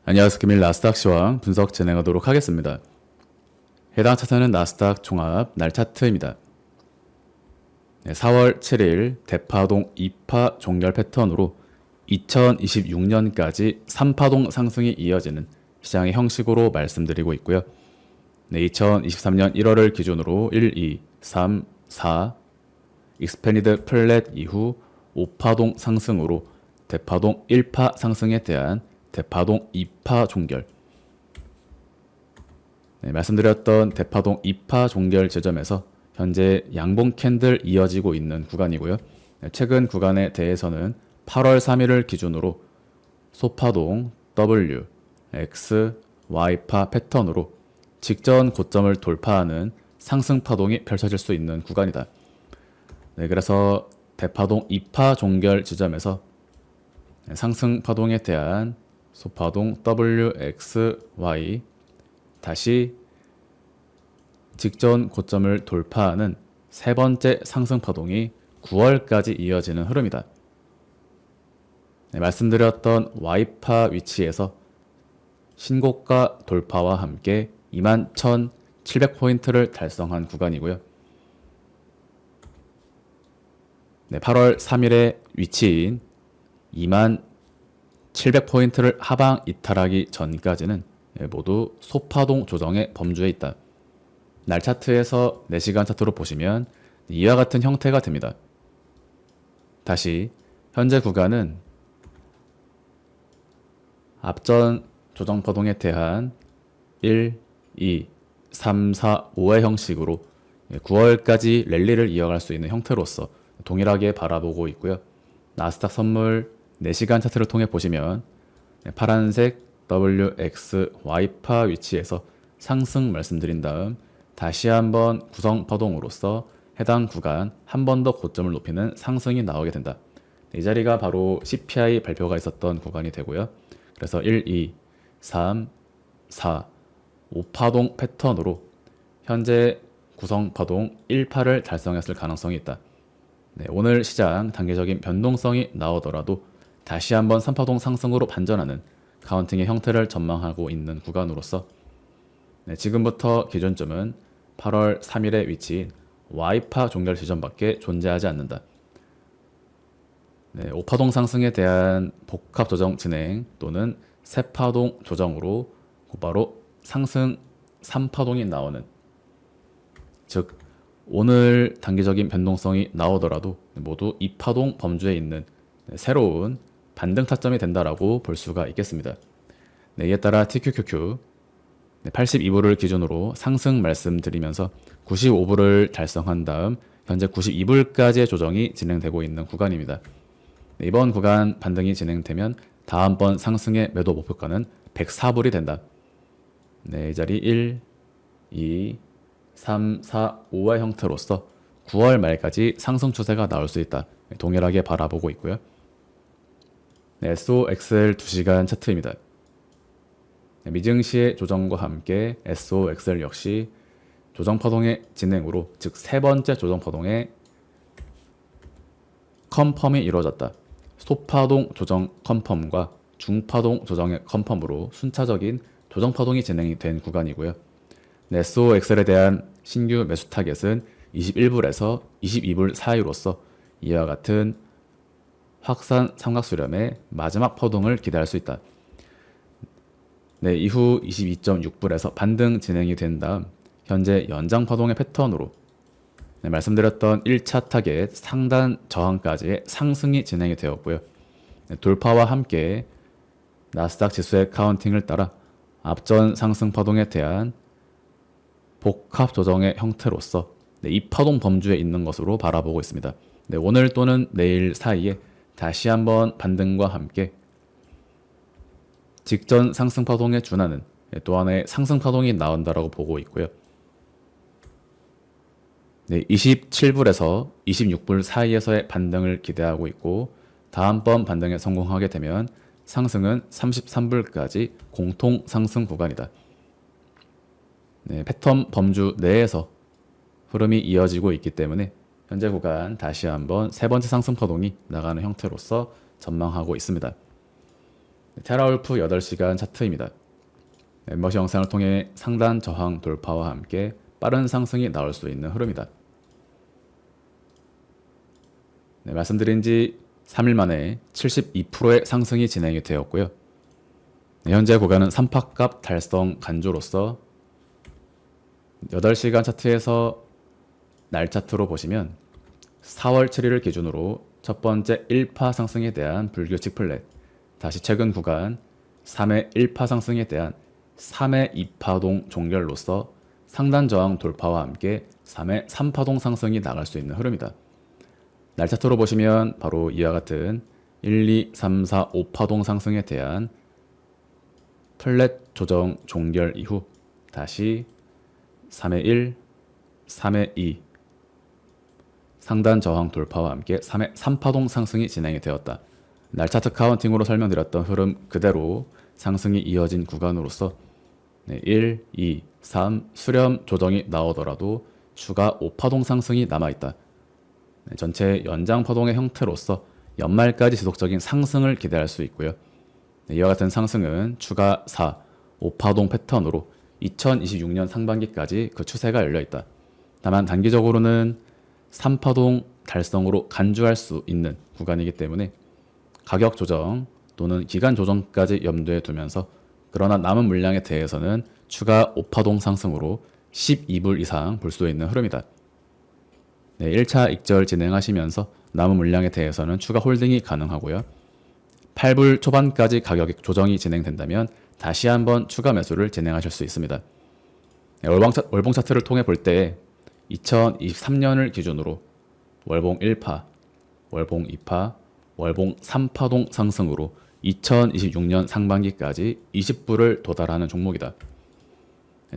안녕하세요. 금일 나스닥 시황 분석 진행하도록 하겠습니다. 해당 차트는 나스닥 종합 날 차트입니다. 4월 7일 대파동 2파 종결 패턴으로 2026년까지 3파동 상승이 이어지는 시장의 형식으로 말씀드리고 있고요. 2023년 1월을 기준으로 1, 2, 3, 4 익스패니드 플랫 이후 5파동 상승으로 대파동 1파 상승에 대한 대파동 2파 종결. 말씀드렸던 대파동 2파 종결 지점에서 현재 양봉 캔들 이어지고 있는 구간이고요. 최근 구간에 대해서는 8월 3일을 기준으로 소파동 W, X, Y파 패턴으로 직전 고점을 돌파하는 상승 파동이 펼쳐질 수 있는 구간이다. 그래서 대파동 2파 종결 지점에서 상승 파동에 대한 소파동 W, X, Y 다시 직전 고점을 돌파하는 세 번째 상승 파동이 9월까지 이어지는 흐름이다. 말씀드렸던 Y파 위치에서 신고가 돌파와 함께 21,700포인트를 달성한 구간이고요. 8월 3일의 위치인 27,000포인트를 하방 이탈하기 전까지는 모두 소파동 조정의 범주에 있다. 날 차트에서 4시간 차트로 보시면 이와 같은 형태가 됩니다. 다시 현재 구간은 앞전 조정 파동에 대한 1, 2, 3, 4, 5의 형식으로 9월까지 랠리를 이어갈 수 있는 형태로서 동일하게 바라보고 있고요. 나스닥 선물 4시간 차트를 통해 보시면 파란색 W, X, Y파 위치에서 상승 말씀드린 다음 다시 한번 구성 파동으로서 해당 구간 한 번 더 고점을 높이는 상승이 나오게 된다. 이 자리가 바로 CPI 발표가 있었던 구간이 되고요. 그래서 1, 2, 3, 4, 5파동 패턴으로 현재 구성 파동 1파를 달성했을 가능성이 있다. 오늘 시장 단계적인 변동성이 나오더라도 다시 한번 3파동 상승으로 반전하는 카운팅의 형태를 전망하고 있는 구간으로서 지금부터 기준점은 8월 3일의 위치인 Y파 종결 지점밖에 존재하지 않는다. 5파동 상승에 대한 복합 조정 진행 또는 세파동 조정으로 곧바로 상승 3파동이 나오는, 즉 오늘 단기적인 변동성이 나오더라도 모두 2파동 범주에 있는 새로운 반등 타점이 된다라고 볼 수가 있겠습니다. 이에 따라 TQQQ 82불을 기준으로 상승 말씀드리면서 95불을 달성한 다음 현재 92불까지의 조정이 진행되고 있는 구간입니다. 이번 구간 반등이 진행되면 다음번 상승의 매도 목표가는 104불이 된다. 이 자리 1, 2, 3, 4, 5의 형태로서 9월 말까지 상승 추세가 나올 수 있다. 동일하게 바라보고 있고요. SOXL 2시간 차트입니다. 미증시의 조정과 함께 SOXL 역시 조정 파동의 진행으로, 즉 세 번째 조정 파동의 컨펌이 이루어졌다. 소파동 조정 컨펌과 중파동 조정의 컨펌으로 순차적인 조정 파동이 진행이 된 구간이고요. SOXL에 대한 신규 매수 타겟은 21불에서 22불 사이로서 이와 같은 확산 삼각수렴의 마지막 파동을 기대할 수 있다. 이후 22.6불에서 반등 진행이 된 다음 현재 연장 파동의 패턴으로 말씀드렸던 1차 타겟 상단 저항까지의 상승이 진행이 되었고요. 돌파와 함께 나스닥 지수의 카운팅을 따라 앞전 상승 파동에 대한 복합 조정의 형태로서 이 파동 범주에 있는 것으로 바라보고 있습니다. 오늘 또는 내일 사이에 다시 한번 반등과 함께 직전 상승 파동에 준하는 또 하나의 상승 파동이 나온다라고 보고 있고요. 27불에서 26불 사이에서의 반등을 기대하고 있고, 다음번 반등에 성공하게 되면 상승은 33불까지 공통 상승 구간이다. 패턴 범주 내에서 흐름이 이어지고 있기 때문에 현재 구간 다시 한번 세 번째 상승 파동이 나가는 형태로서 전망하고 있습니다. 테라울프 8시간 차트입니다. 멤버십 영상을 통해 상단 저항 돌파와 함께 빠른 상승이 나올 수 있는 흐름이다. 말씀드린 지 3일 만에 72%의 상승이 진행이 되었고요. 현재 구간은 3파값 달성 간조로서 8시간 차트에서 날 차트로 보시면 4월 7일을 기준으로 첫 번째 1파 상승에 대한 불규칙 플랫, 다시 최근 구간 3회 1파 상승에 대한 3회 2파동 종결로서 상단 저항 돌파와 함께 3회 3파동 상승이 나갈 수 있는 흐름이다. 날 차트로 보시면 바로 이와 같은 1, 2, 3, 4, 5파동 상승에 대한 플랫 조정 종결 이후 다시 3회 1, 3회 2 상단 저항 돌파와 함께 3회 3파동 상승이 진행이 되었다. 날 차트 카운팅으로 설명드렸던 흐름 그대로 상승이 이어진 구간으로서 1, 2, 3 수렴 조정이 나오더라도 추가 5파동 상승이 남아있다. 전체 연장 파동의 형태로서 연말까지 지속적인 상승을 기대할 수 있고요. 이와 같은 상승은 추가 4, 5파동 패턴으로 2026년 상반기까지 그 추세가 열려있다. 다만 단기적으로는 3파동 달성으로 간주할 수 있는 구간이기 때문에 가격 조정 또는 기간 조정까지 염두에 두면서 그러나 남은 물량에 대해서는 추가 5파동 상승으로 12불 이상 볼 수 있는 흐름이다. 1차 익절 진행하시면서 남은 물량에 대해서는 추가 홀딩이 가능하고요. 8불 초반까지 가격 조정이 진행된다면 다시 한번 추가 매수를 진행하실 수 있습니다. 월봉 차트를 통해 볼 때 2023년을 기준으로 월봉 1파, 월봉 2파, 월봉 3파동 상승으로 2026년 상반기까지 20불을 도달하는 종목이다.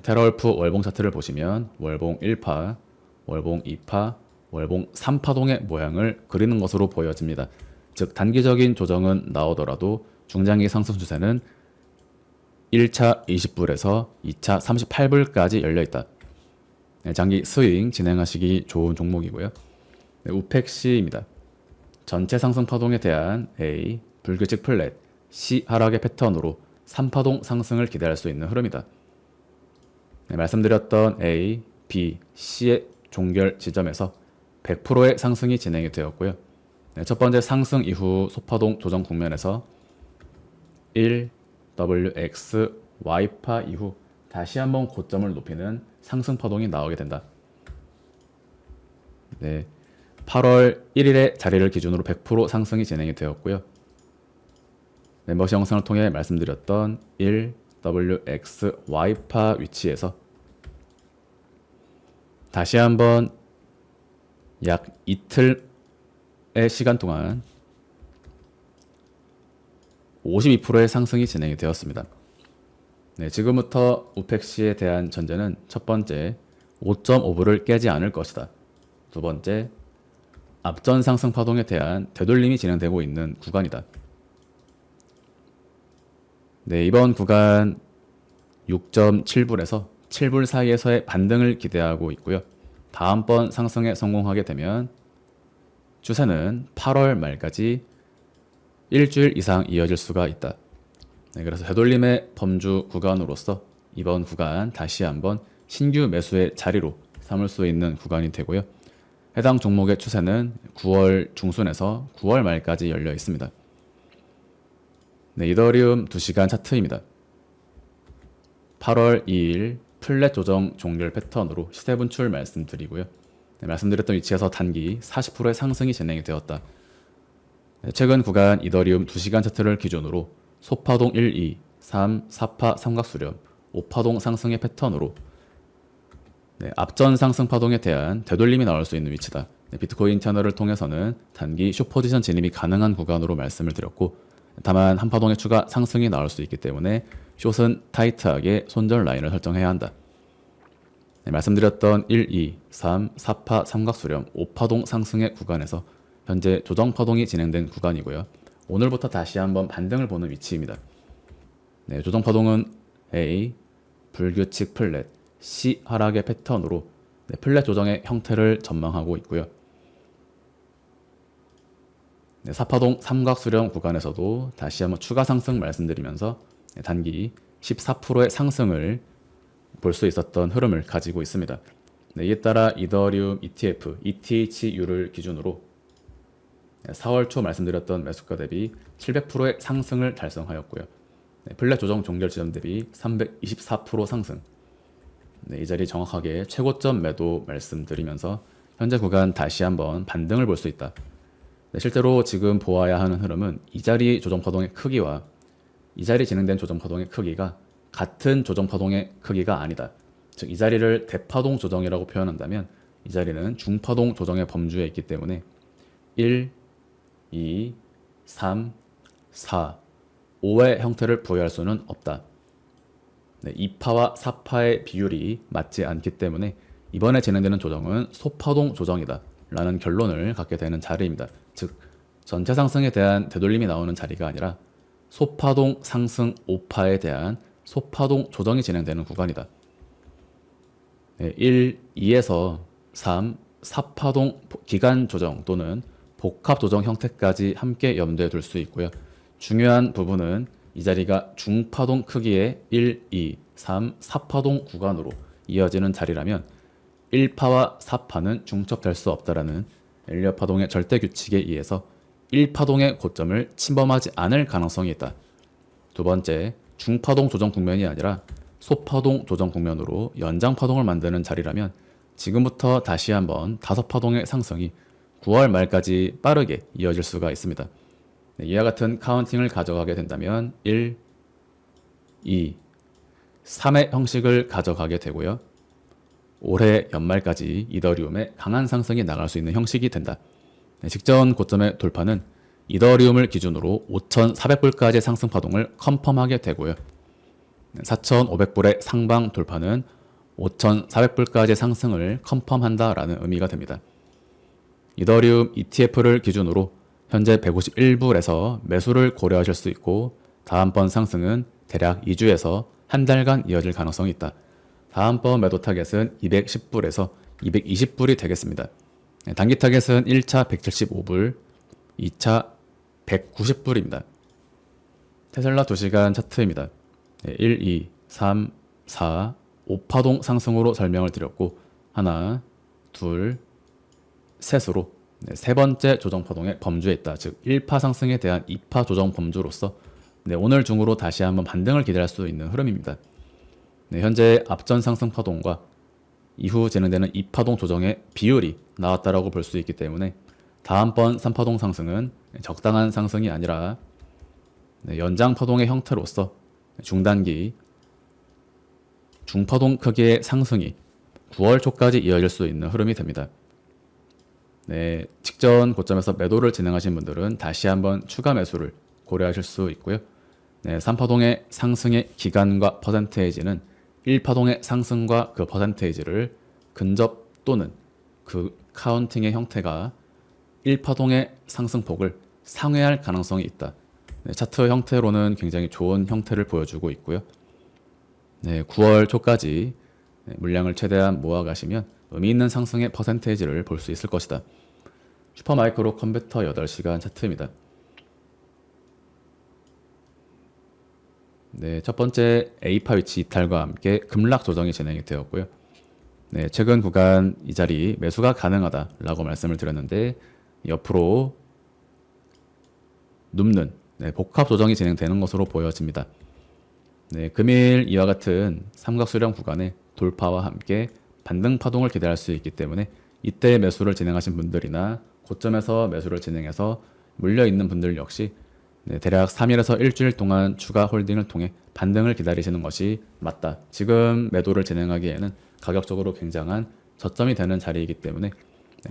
테라울프 월봉 차트를 보시면 월봉 1파, 월봉 2파, 월봉 3파동의 모양을 그리는 것으로 보여집니다. 즉 단기적인 조정은 나오더라도 중장기 상승 추세는 1차 20불에서 2차 38불까지 열려있다. 장기 스윙 진행하시기 좋은 종목이고요. 우펙시입니다. 전체 상승 파동에 대한 A, 불규칙 플랫, C 하락의 패턴으로 3파동 상승을 기대할 수 있는 흐름이다. 말씀드렸던 A, B, C의 종결 지점에서 100%의 상승이 진행이 되었고요. 첫 번째 상승 이후 소파동 조정 국면에서 1, WX, Y파 이후 다시 한번 고점을 높이는 상승 파동이 나오게 된다. 8월 1일의 자리를 기준으로 100% 상승이 진행이 되었고요. 멤버십 영상을 통해 말씀드렸던 1, WX, Y파 위치에서 다시 한번 약 이틀의 시간 동안 52%의 상승이 진행이 되었습니다. 지금부터 우펙시에 대한 전제는 첫 번째, 5.5불을 깨지 않을 것이다. 두 번째, 앞전 상승 파동에 대한 되돌림이 진행되고 있는 구간이다. 이번 구간 6.7불에서 7불 사이에서의 반등을 기대하고 있고요. 다음번 상승에 성공하게 되면 추세는 8월 말까지 일주일 이상 이어질 수가 있다. 그래서 되돌림의 범주 구간으로서 이번 구간 다시 한번 신규 매수의 자리로 삼을 수 있는 구간이 되고요. 해당 종목의 추세는 9월 중순에서 9월 말까지 열려 있습니다. 이더리움 2시간 차트입니다. 8월 2일 플랫 조정 종결 패턴으로 시세 분출 말씀드리고요. 말씀드렸던 위치에서 단기 40%의 상승이 진행이 되었다. 최근 구간 이더리움 2시간 차트를 기준으로 소파동 1, 2, 3, 4파 삼각수렴, 5파동 상승의 패턴으로 앞전 상승 파동에 대한 되돌림이 나올 수 있는 위치다. 비트코인 채널을 통해서는 단기 숏포지션 진입이 가능한 구간으로 말씀을 드렸고, 다만 한 파동의 추가 상승이 나올 수 있기 때문에 숏은 타이트하게 손절 라인을 설정해야 한다. 말씀드렸던 1, 2, 3, 4파 삼각수렴, 5파동 상승의 구간에서 현재 조정 파동이 진행된 구간이고요. 오늘부터 다시 한번 반등을 보는 위치입니다. 조정 파동은 A, 불규칙 플랫, C 하락의 패턴으로 플랫 조정의 형태를 전망하고 있고요. 네, 사파동 삼각수렴 구간에서도 다시 한번 추가 상승 말씀드리면서 단기 14%의 상승을 볼 수 있었던 흐름을 가지고 있습니다. 네, 이에 따라 이더리움 ETF, ETHU를 기준으로 4월 초 말씀드렸던 매수가 대비 700%의 상승을 달성하였고요. 네, 플랫 조정 종결 지점 대비 324% 상승. 네, 이 자리 정확하게 최고점 매도 말씀드리면서 현재 구간 다시 한번 반등을 볼 수 있다. 네, 실제로 지금 보아야 하는 흐름은 이 자리 조정 파동의 크기와 이 자리 진행된 조정 파동의 크기가 같은 조정 파동의 크기가 아니다. 즉 이 자리를 대파동 조정이라고 표현한다면 이 자리는 중파동 조정의 범주에 있기 때문에 1, 2, 3, 4, 5의 형태를 부여할 수는 없다. 네, 2파와 4파의 비율이 맞지 않기 때문에 이번에 진행되는 조정은 소파동 조정이다 라는 결론을 갖게 되는 자리입니다. 즉 전체 상승에 대한 되돌림이 나오는 자리가 아니라 소파동 상승 5파에 대한 소파동 조정이 진행되는 구간이다. 1, 2에서 3, 4파동 기간 조정 또는 복합 조정 형태까지 함께 염두에 둘 수 있고요. 중요한 부분은 이 자리가 중파동 크기의 1, 2, 3, 4파동 구간으로 이어지는 자리라면 1파와 4파는 중첩될 수 없다라는 엘리엇 파동의 절대 규칙에 의해서 1파동의 고점을 침범하지 않을 가능성이 있다. 두 번째, 중파동 조정 국면이 아니라 소파동 조정 국면으로 연장 파동을 만드는 자리라면 지금부터 다시 한번 5파동의 상승이 9월 말까지 빠르게 이어질 수가 있습니다. 네, 이와 같은 카운팅을 가져가게 된다면 1, 2, 3의 형식을 가져가게 되고요. 올해 연말까지 이더리움의 강한 상승이 나갈 수 있는 형식이 된다. 네, 직전 고점의 돌파는 이더리움을 기준으로 5,400불까지의 상승 파동을 컨펌하게 되고요. 4,500불의 상방 돌파는 5,400불까지의 상승을 컨펌한다라는 의미가 됩니다. 이더리움 ETF를 기준으로 현재 151불에서 매수를 고려하실 수 있고 다음번 상승은 대략 2주에서 한 달간 이어질 가능성이 있다. 다음번 매도 타겟은 210불에서 220불이 되겠습니다. 단기 타겟은 1차 175불, 2차 190불입니다. 테슬라 2시간 차트입니다. 1, 2, 3, 4, 5파동 상승으로 설명을 드렸고 하나, 둘, 셋으로 세 번째 조정 파동의 범주에 있다. 즉 1파 상승에 대한 2파 조정 범주로서 오늘 중으로 다시 한번 반등을 기대할 수 있는 흐름입니다. 현재 앞전 상승 파동과 이후 진행되는 2파동 조정의 비율이 나왔다라고 볼 수 있기 때문에 다음번 3파동 상승은 적당한 상승이 아니라 연장 파동의 형태로서 중단기 중파동 크기의 상승이 9월 초까지 이어질 수 있는 흐름이 됩니다. 직전 고점에서 매도를 진행하신 분들은 다시 한번 추가 매수를 고려하실 수 있고요. 3파동의 상승의 기간과 퍼센테이지는 1파동의 상승과 그 퍼센테이지를 근접 또는 그 카운팅의 형태가 1파동의 상승폭을 상회할 가능성이 있다. 차트 형태로는 굉장히 좋은 형태를 보여주고 있고요. 9월 초까지 물량을 최대한 모아가시면 의미 있는 상승의 퍼센테이지를 볼 수 있을 것이다. 슈퍼마이크로 컴퓨터 8시간 차트입니다. 첫 번째 A파 위치 이탈과 함께 급락 조정이 진행이 되었고요. 최근 구간 이 자리 매수가 가능하다라고 말씀을 드렸는데 옆으로 눕는 복합 조정이 진행되는 것으로 보여집니다. 금일 이와 같은 삼각수렴 구간의 돌파와 함께 반등 파동을 기대할 수 있기 때문에 이때 매수를 진행하신 분들이나 고점에서 매수를 진행해서 물려있는 분들 역시 대략 3일에서 일주일 동안 추가 홀딩을 통해 반등을 기다리시는 것이 맞다. 지금 매도를 진행하기에는 가격적으로 굉장한 저점이 되는 자리이기 때문에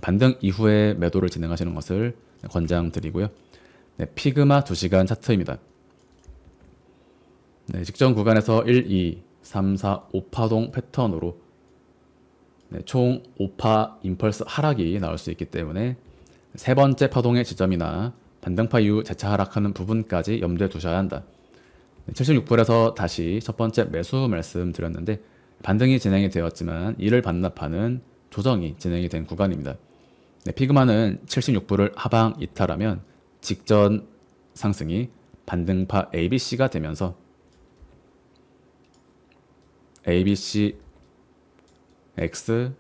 반등 이후에 매도를 진행하시는 것을 권장드리고요. 피그마 2시간 차트입니다. 직전 구간에서 1, 2, 3, 4, 5파동 패턴으로 총 5파 임펄스 하락이 나올 수 있기 때문에 세 번째 파동의 지점이나 반등파 이후 재차 하락하는 부분까지 염두에 두셔야 한다. 76불에서 다시 첫 번째 매수 말씀드렸는데 반등이 진행이 되었지만 이를 반납하는 조정이 진행이 된 구간입니다. 피그마는 76불을 하방 이탈하면 직전 상승이 반등파 ABC가 되면서 ABC X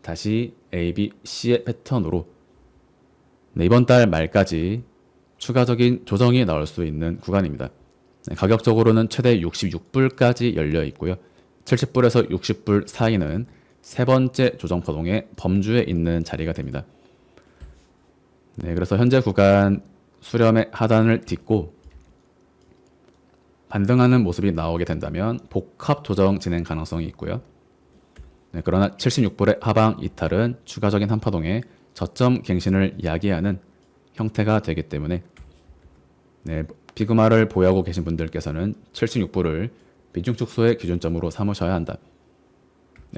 다시 ABC의 패턴으로 이번 달 말까지 추가적인 조정이 나올 수 있는 구간입니다. 가격적으로는 최대 66불까지 열려 있고요. 70불에서 60불 사이는 세 번째 조정 파동의 범주에 있는 자리가 됩니다. 그래서 현재 구간 수렴의 하단을 딛고 반등하는 모습이 나오게 된다면 복합 조정 진행 가능성이 있고요. 그러나 76불의 하방 이탈은 추가적인 한파동의 저점 갱신을 야기하는 형태가 되기 때문에 피그마를 보유하고 계신 분들께서는 76불을 비중 축소의 기준점으로 삼으셔야 한다.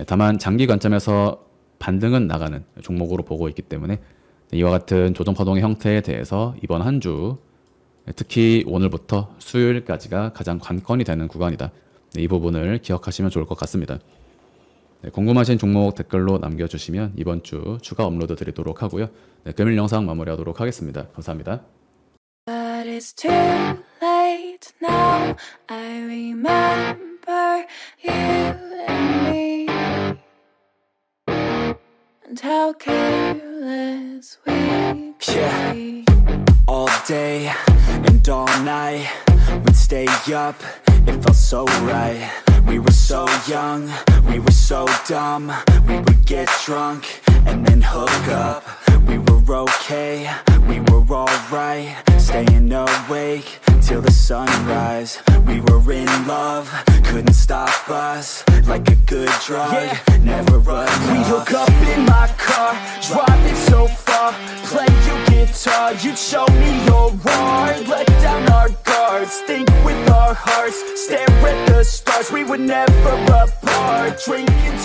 다만 장기 관점에서 반등은 나가는 종목으로 보고 있기 때문에 이와 같은 조정 파동의 형태에 대해서 이번 한 주 특히 오늘부터 수요일까지가 가장 관건이 되는 구간이다. 이 부분을 기억하시면 좋을 것 같습니다. 궁금하신 종목 댓글로 남겨주시면 이번 주 추가 업로드 드리도록 하고요. 금일 영상 마무리하도록 하겠습니다. 감사합니다. But it's too late now. I remember you and me, and how careless we could Yeah. be. All day and all night, we'd stay up, it felt so right. We were so young, we were so dumb. We would get drunk and then hook up. We were okay, we were alright. Staying awake till the sunrise. We were in love, couldn't stop us. Like a good drug, never enough. We hook up in my car, driving so far. Play you guitar, you'd show me your art. Let down our guards, think with our hearts. Stare at the stars, we were never apart. Drinking